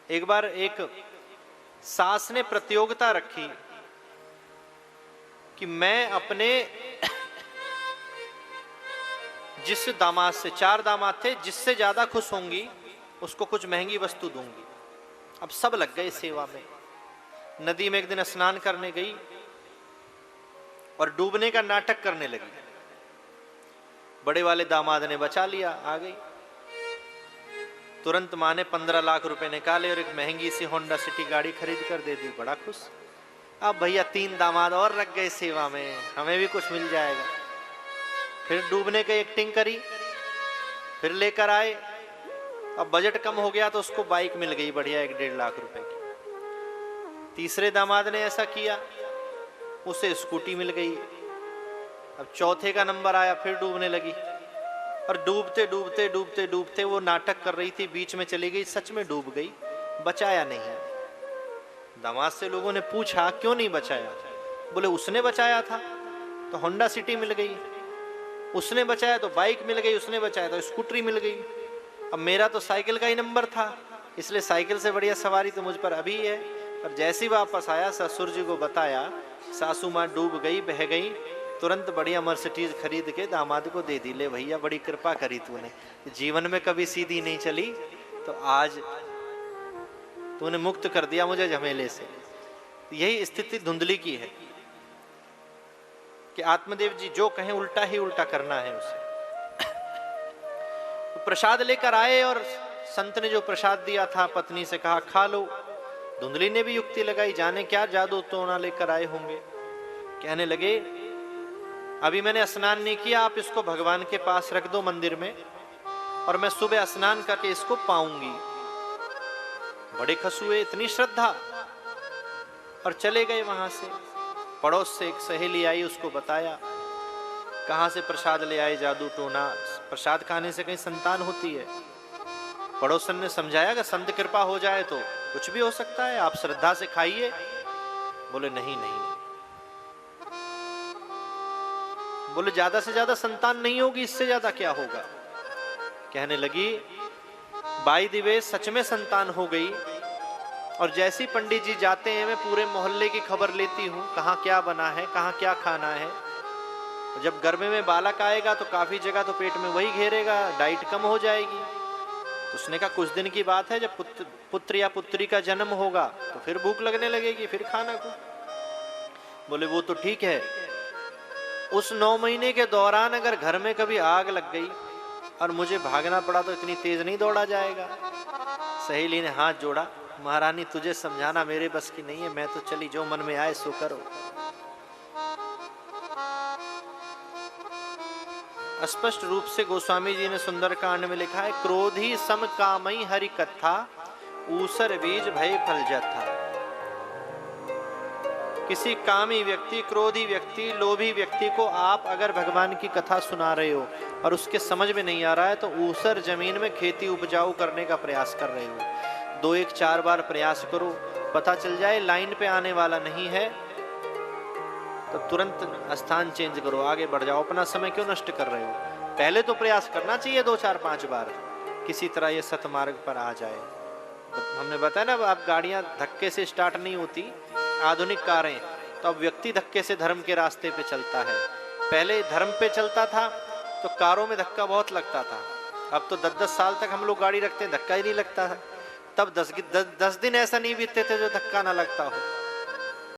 एक बार एक सास ने प्रतियोगिता रखी कि मैं अपने जिस दामाद से, 4 दामाद थे, जिससे ज्यादा खुश होंगी उसको कुछ महंगी वस्तु दूंगी। अब सब लग गए सेवा में। नदी में एक दिन स्नान करने गई और डूबने का नाटक करने लगी। बड़े वाले दामाद ने बचा लिया, आ गई। तुरंत माँ ने 15 लाख रुपए निकाले और एक महंगी सी होंडा सिटी गाड़ी खरीद कर दे दी। बड़ा खुश। अब भैया 3 दामाद और रख गए सेवा में, हमें भी कुछ मिल जाएगा। फिर डूबने की एक्टिंग करी, फिर लेकर आए। अब बजट कम हो गया तो उसको बाइक मिल गई बढ़िया, 1-1.5 लाख रुपए की। तीसरे दामाद ने ऐसा किया, उसे स्कूटी मिल गई। अब चौथे का नंबर आया, फिर डूबने लगी और डूबते डूबते डूबते डूबते वो नाटक कर रही थी, बीच में चली गई, सच में डूब गई, बचाया नहीं। दामाद से लोगों ने पूछा क्यों नहीं बचाया? बोले उसने बचाया था तो होंडा सिटी मिल गई, उसने बचाया तो बाइक मिल गई, उसने बचाया तो स्कूटरी मिल गई। अब मेरा तो साइकिल का ही नंबर था, इसलिए साइकिल से बढ़िया सवारी तो मुझ पर अभी है। पर जैसे ही वापस आया, ससुर जी को बताया, सासू माँ डूब गई, बह गई, तुरंत बढ़िया मर्सिडीज खरीद के दामाद को दे दी। ले भैया बड़ी कृपा करी तूने, जीवन में कभी सीधी नहीं चली तो आज तूने मुक्त कर दिया मुझे झमेले से। यही स्थिति धुंधली की है कि आत्मदेव जी जो कहें उल्टा ही उल्टा करना है उसे। तो प्रसाद लेकर आए और संत ने जो प्रसाद दिया था पत्नी से कहा खा लो। धुंधली ने भी युक्ति लगाई, जाने क्या जादू टोना लेकर आए होंगे। कहने लगे अभी मैंने स्नान नहीं किया, आप इसको भगवान के पास रख दो मंदिर में और मैं सुबह स्नान करके इसको पाऊंगी। बड़े खुश हुए, इतनी श्रद्धा, और चले गए वहां से। पड़ोस से एक सहेली आई, उसको बताया, कहां से प्रसाद ले आए जादू टोना, प्रसाद खाने से कहीं संतान होती है। पड़ोसन ने समझाया कि संत कृपा हो जाए तो कुछ भी हो सकता है, आप श्रद्धा से खाइए। बोले नहीं नहीं, बोले ज्यादा से ज्यादा संतान नहीं होगी, इससे ज्यादा क्या होगा। कहने लगी बाई दिवे सच में संतान हो गई, और जैसी पंडित जी जाते हैं मैं पूरे मोहल्ले की खबर लेती हूँ, कहाँ क्या बना है, कहाँ क्या खाना है। जब गर्भ में बालक आएगा तो काफी जगह तो पेट में वही घेरेगा, डाइट कम हो जाएगी। तो उसने कहा कुछ दिन की बात है, जब पुत्र या पुत्री का जन्म होगा तो फिर भूख लगने लगेगी, फिर खाना को। बोले वो तो ठीक है, उस 9 महीने के दौरान अगर घर में कभी आग लग गई और मुझे भागना पड़ा तो इतनी तेज नहीं दौड़ा जाएगा। सहेली ने हाथ जोड़ा, महारानी तुझे समझाना मेरे बस की नहीं है, मैं तो चली, जो मन में आए सो करो। स्पष्ट रूप से गोस्वामी जी ने सुंदरकांड में लिखा है, क्रोधी सम कामई हरि कथा, ऊसर बीज भय फल जथा। किसी कामी व्यक्ति, क्रोधी व्यक्ति, लोभी व्यक्ति को आप अगर भगवान की कथा सुना रहे हो और उसके समझ में नहीं आ रहा है तो ऊसर जमीन में खेती उपजाऊ करने का प्रयास कर रहे हो। 2-1-4 बार प्रयास करो, पता चल जाए लाइन पे आने वाला नहीं है तो तुरंत स्थान चेंज करो, आगे बढ़ जाओ। अपना समय क्यों नष्ट कर रहे हो? पहले तो प्रयास करना चाहिए 2-4-5 बार, किसी तरह ये सतमार्ग पर आ जाए। हमने बताया ना, अब गाड़ियां धक्के से स्टार्ट नहीं होती, आधुनिक कारें, तो अब व्यक्ति धक्के से धर्म के रास्ते पे चलता है। पहले धर्म पे चलता था तो कारों में धक्का बहुत लगता था, अब तो 10-10 साल तक हम लोग गाड़ी रखते हैं, धक्का ही नहीं लगता है। तब 10 दिन ऐसा नहीं बीतते थे जो धक्का ना लगता हो।